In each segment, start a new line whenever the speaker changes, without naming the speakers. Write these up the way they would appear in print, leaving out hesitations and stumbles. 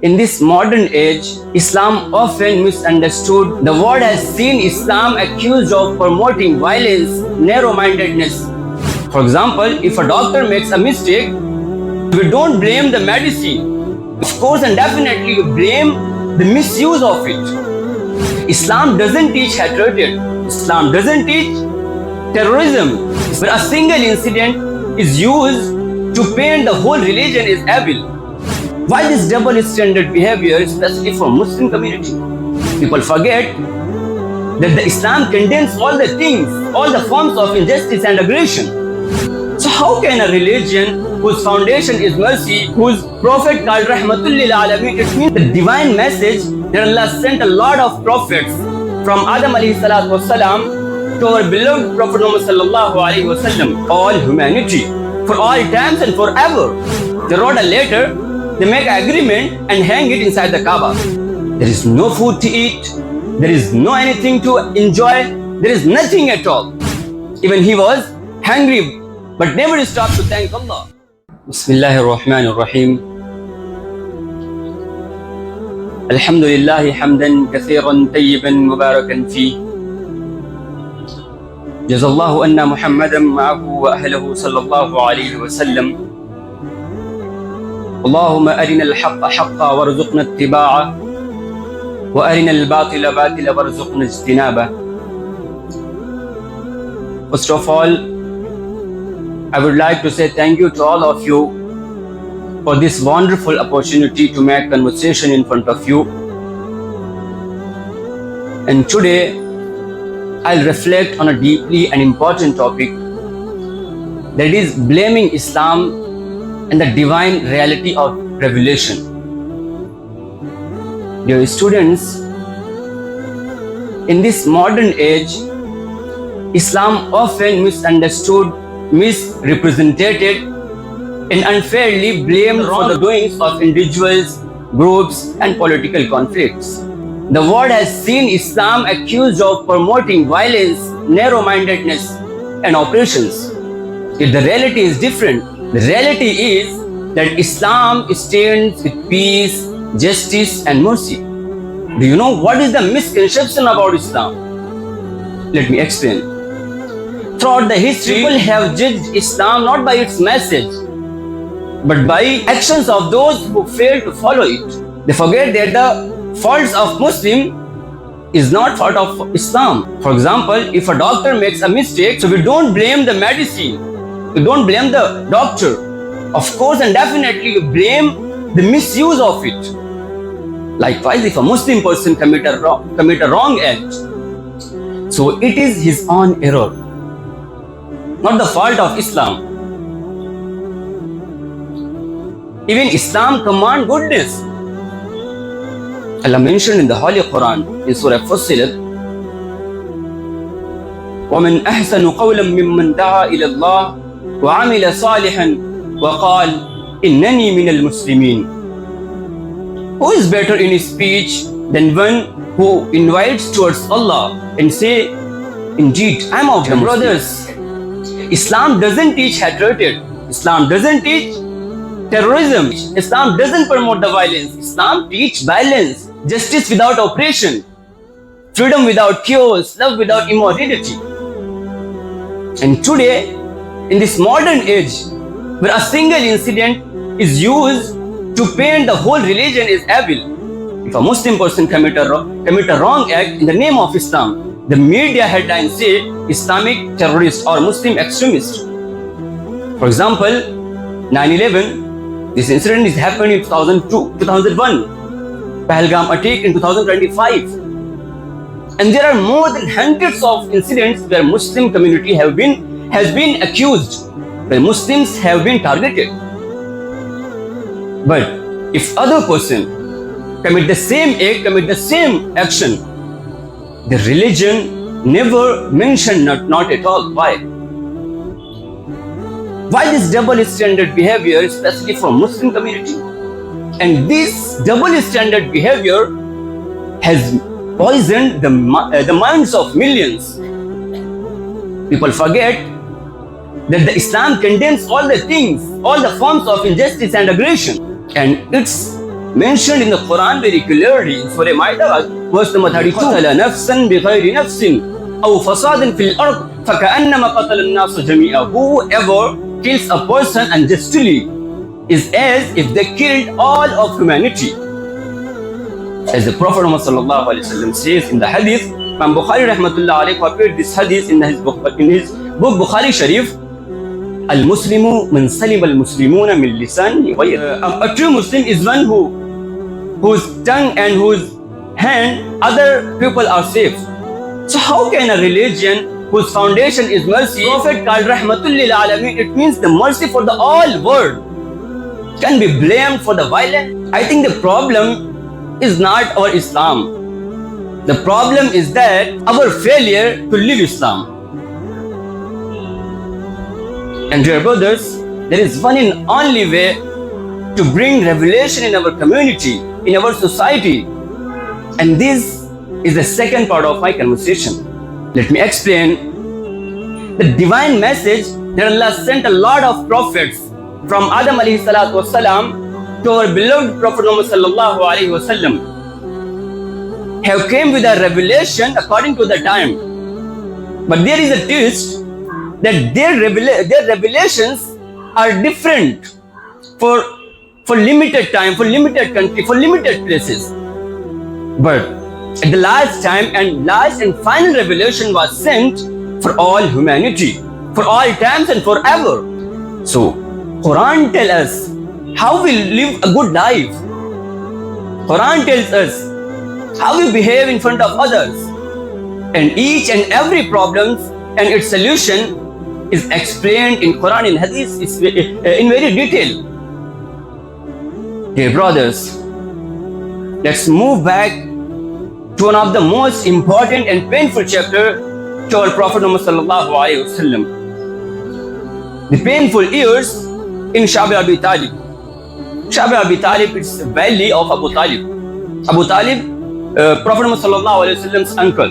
In this modern age, Islam often misunderstood. The world has seen Islam accused of promoting violence, narrow-mindedness. For example, if a doctor makes a mistake, we don't blame the medicine. Of course and definitely we blame the misuse of it. Islam doesn't teach hatred. Islam doesn't teach terrorism. Where a single incident is used to paint the whole religion is evil. Why this double standard behavior, especially for Muslim community? People forget that the Islam condemns all the things, all the forms of injustice and aggression. So how can a religion whose foundation is mercy, whose prophet called Rahmatul lil Alameen, it means the divine message that Allah sent a lot of prophets from Adam alayhi salatu wasalam to our beloved Prophet Muhammad sallallahu alayhi wasallam, all humanity, for all times and forever. They wrote a letter, they make an agreement and hang it inside the Kaaba. There is no food to eat, there is no anything to enjoy, there is nothing at all. Even he was hungry, but never stopped to thank Allah. Bismillahir Rahmanir Rahim. Alhamdulillah hamdan kathiran tayyiban mubarakan fi. Jazallahu anna Muhammadan ma'ahu wa ahlahu sallallahu alayhi wa sallam. اللهم أرنا الحق حقا وارزقنا اتباعه وأرنا الباطل باطلا وارزقنا اجتنابه. First of all, I would like to say thank you to all of you for this wonderful opportunity to make conversation in front of you. And today, I'll reflect on a deeply and important topic, that is blaming Islam and the divine reality of revelation. Dear students, in this modern age, Islam often misunderstood, misrepresented, and unfairly blamed for the doings of individuals, groups, and political conflicts. The world has seen Islam accused of promoting violence, narrow-mindedness, and oppressions. Yet the reality is different. The reality is that Islam stands with peace, justice, and mercy. Do you know what is the misconception about Islam? Let me explain. Throughout the history, people have judged Islam not by its message, but by actions of those who fail to follow it. They forget that the faults of Muslim is not fault of Islam. For example, if a doctor makes a mistake, so we don't blame the medicine. We don't blame the doctor. Of course and definitely we blame the misuse of it. Likewise, if a Muslim person commit a wrong act, so it is his own error, not the fault of Islam. Even Islam commands goodness. Allah mentioned in the Holy Quran in Surah Fussilat, وَمَنْ أَحْسَنُ قَوْلًا مِمَّنْ دَعَا إِلَى اللَّهِ وَعَمِلَ صَالِحًا وَقَالَ إِنَّنِي مِنَ الْمُسْلِمِينَ. Who is better in his speech than one who invites towards Allah and say, indeed, I am of the brothers. Islam doesn't teach hatred. Islam doesn't teach terrorism. Islam doesn't promote the violence. Islam teaches balance, justice without oppression, freedom without chaos, love without immorality. And today, in this modern age, where a single incident is used to paint the whole religion is evil. If a Muslim person commit a wrong act in the name of Islam, the media headlines say Islamic terrorist or Muslim extremist. For example, 9/11, this incident is happened in 2001, Pahalgam attack in 2025. And there are more than hundreds of incidents where Muslim community has been accused, where Muslims have been targeted. But if other person commit the same act, commit the same action, the religion never mentioned, not at all. Why? Why this double standard behavior, especially for Muslim community? And this double standard behavior has poisoned the minds of millions. People forget that the Islam condemns all the things, all the forms of injustice and aggression. And its mentioned in the Quran very clearly in Surah Ma'idah, verse number 32. قَتَلَ نَفْسًا بِغَيْرِ نَفْسٍ أَوْ فَصَادٍ فِي الْأَرْضِ فَكَأَنَّمَا قَتَلَ النَّاسَ جَمِيعًا. Whoever kills a person unjustly is as if they killed all of humanity. As the Prophet ﷺ says in the hadith, Imam Bukhari rahmatullah alayhi appeared this hadith in his book Bukhari Sharif. Al-Muslimu man salim al-Muslimuna min lisani wa yadihi. A true Muslim is one whose tongue and whose hand other people are safe. So how can a religion whose foundation is mercy, Prophet called Rahmatul lil Alameen, it means the mercy for the all world, can be blamed for the violence? I think the problem is not our Islam. The problem is that our failure to live Islam. And dear brothers, there is one and only way to bring revelation in our community, in our society. And this is the second part of my conversation. Let me explain the divine message that Allah sent a lot of prophets from Adam alayhi salatu wasalam to our beloved Prophet Muhammad sallallahu alayhi wasallam have came with a revelation according to the time. But there is a twist that their revelations are different for limited time, for limited country, for limited places. But at the last time and last and final revelation was sent for all humanity, for all times and forever. So Quran tells us how we live a good life. Quran tells us how we behave in front of others. And each and every problem and its solution is explained in Quran and Hadith in very detail. Dear brothers, let's move back to one of the most important and painful chapter to our Prophet Muhammad sallallahu alaihi wasallam. The painful years in Shabi Abi Talib. Shabi Abi Talib is the valley of Abu Talib. Abu Talib, Prophet Muhammad sallallahu alaihi wasallam's uncle.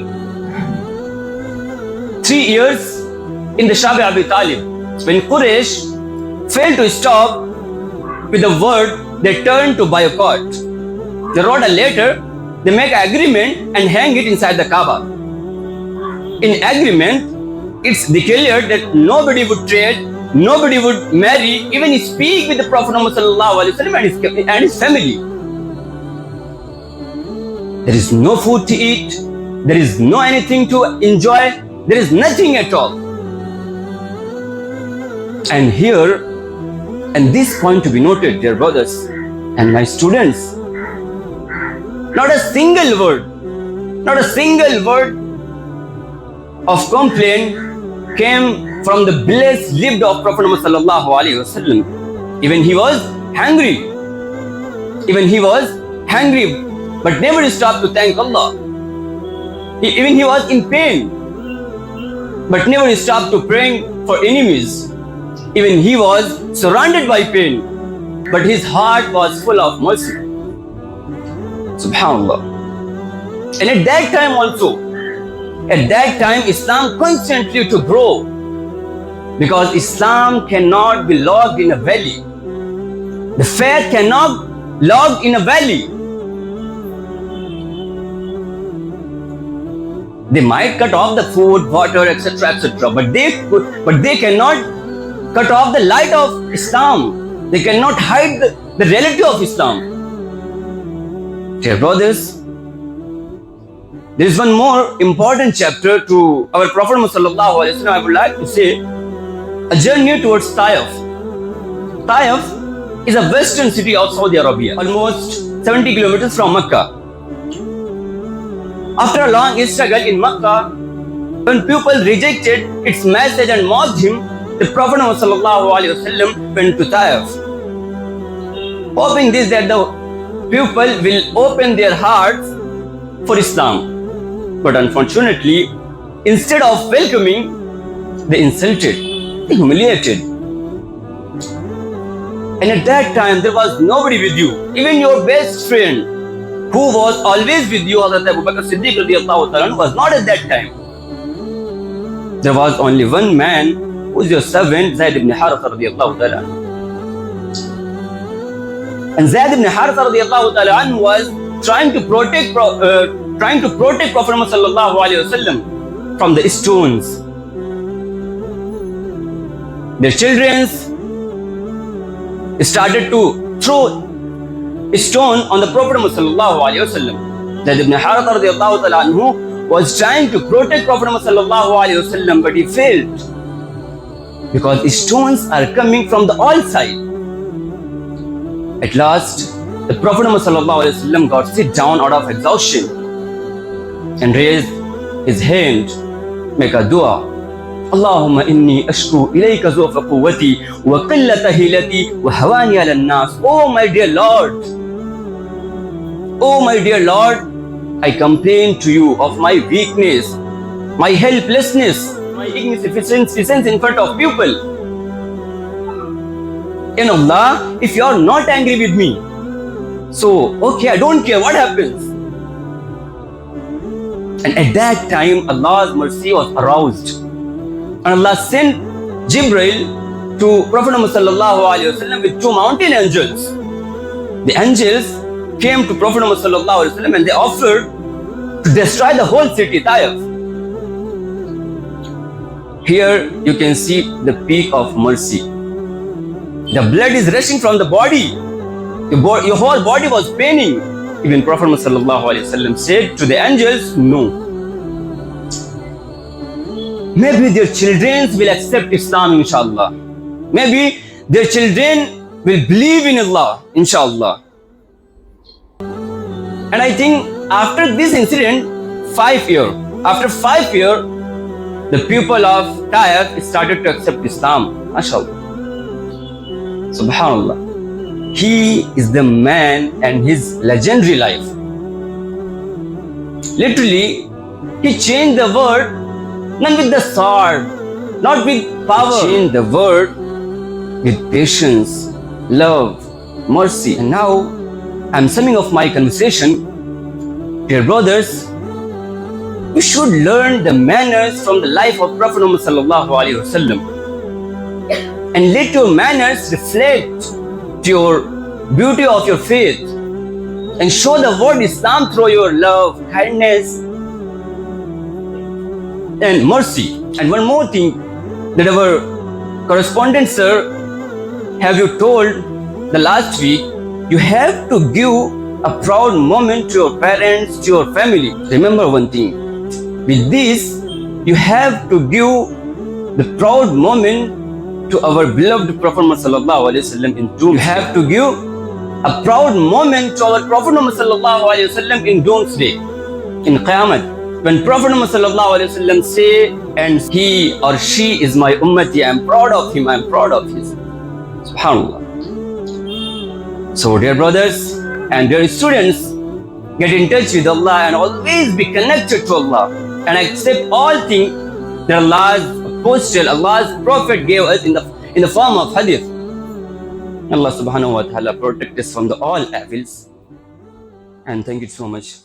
3 years in the Shabi Abi Talib. When Quraysh failed to stop with the word, they turned to boycott. They wrote a letter, they make an agreement and hang it inside the Kaaba. In agreement, it's declared that nobody would trade, nobody would marry, even speak with the Prophet Muhammad sallallahu alaihi wasallam and his family. There is no food to eat, there is no anything to enjoy, there is nothing at all. And here, and this point to be noted, dear brothers and my students, not a single word of complaint came from the blessed lips of Prophet Muhammad sallallahu alaihi wasallam. Even he was hungry, but never stopped to thank Allah. Even he was in pain, but never stopped to praying for enemies. Even he was surrounded by pain, but his heart was full of mercy. Subhanallah. And at that time Islam constantly to grow, because Islam cannot be locked in a valley. The faith cannot locked in a valley. They might cut off the food, water, etc., etc., but they cannot cut off the light of Islam. They cannot hide the reality of Islam. Dear brothers, there is one more important chapter to our Prophet sallallahu alaihi wasallam. I would like to say a journey towards Taif. Taif is a western city of Saudi Arabia, almost 70 kilometers from Mecca. After a long struggle in Mecca, when people rejected its message and mocked him, the Prophet ﷺ went to Taif, hoping that the people will open their hearts for Islam. But unfortunately, instead of welcoming, they insulted, they humiliated. And at that time, there was nobody with you. Even your best friend, who was always with you, Hazrat Abu Bakr Siddiq radiyallahu ta'ala, was not at that time. There was only one man, who is your servant, Zayd ibn Haritha radiyallahu ta'ala. And Zayd ibn Haritha radiallahu ta'ala anhu was trying to protect Prophet Muhammad sallallahu alaihi wasallam from the stones. Their children started to throw a stone on the Prophet Muhammad sallallahu alaihi wasallam. Zayd ibn Haritha radiallahu ta'ala anhu was trying to protect Prophet Muhammad sallallahu alaihi wasallam, but he failed because stones are coming from the all side. At last, the Prophet Muhammad sallallahu alaihi wasallam got sit down out of exhaustion and raised his hand, make a dua. Allahumma inni ashku ilayka zufa quwwati wa qillata hilati wa hawani ala nas. Oh my dear Lord, oh my dear Lord, I complain to you of my weakness, my helplessness, my insignificance in front of people. And Allah, if you are not angry with me, so okay, I don't care what happens. And at that time, Allah's mercy was aroused. And Allah sent Jibril to Prophet Muhammad sallallahu alaihi wasallam with two mountain angels. The angels came to Prophet Muhammad sallallahu alaihi wasallam and they offered to destroy the whole city, Taif. Here you can see the peak of mercy. The blood is rushing from the body. Your whole body was paining. Even Prophet Muhammad sallallahu alaihi wasallam said to the angels, no. Maybe their children will accept Islam, inshallah. Maybe their children will believe in Allah, inshallah. And I think after this incident, after 5 years, the people of Taif started to accept Islam, mashallah. Subhanallah. He is the man and his legendary life. Literally, he changed the world not with the sword, not with power. He changed the world with patience, love, mercy. And now, I'm summing up my conversation. Dear brothers, we should learn the manners from the life of Prophet Muhammad sallallahu alaihi wasallam, and let your manners reflect to your beauty of your faith, and show the world Islam through your love, kindness, and mercy. And one more thing that our correspondent sir have you told the last week, you have to give a proud moment to your parents, to your family. Remember one thing, with this you have to give the proud moment to our beloved Prophet Muhammad sallallahu alaihi wasallam in doomsday. You have to give a proud moment to our Prophet Muhammad sallallahu alaihi wasallam in doomsday, in Qiyamah. When Prophet Muhammad sallallahu alaihi wasallam say, and he or she is my ummati, I am proud of him, I am proud of his. Subhanallah. So dear brothers and dear students, get in touch with Allah and always be connected to Allah and accept all things that Allah's apostle, Allah's prophet gave us in the form of hadith. Allah subhanahu wa ta'ala protect us from all evils. And thank you so much.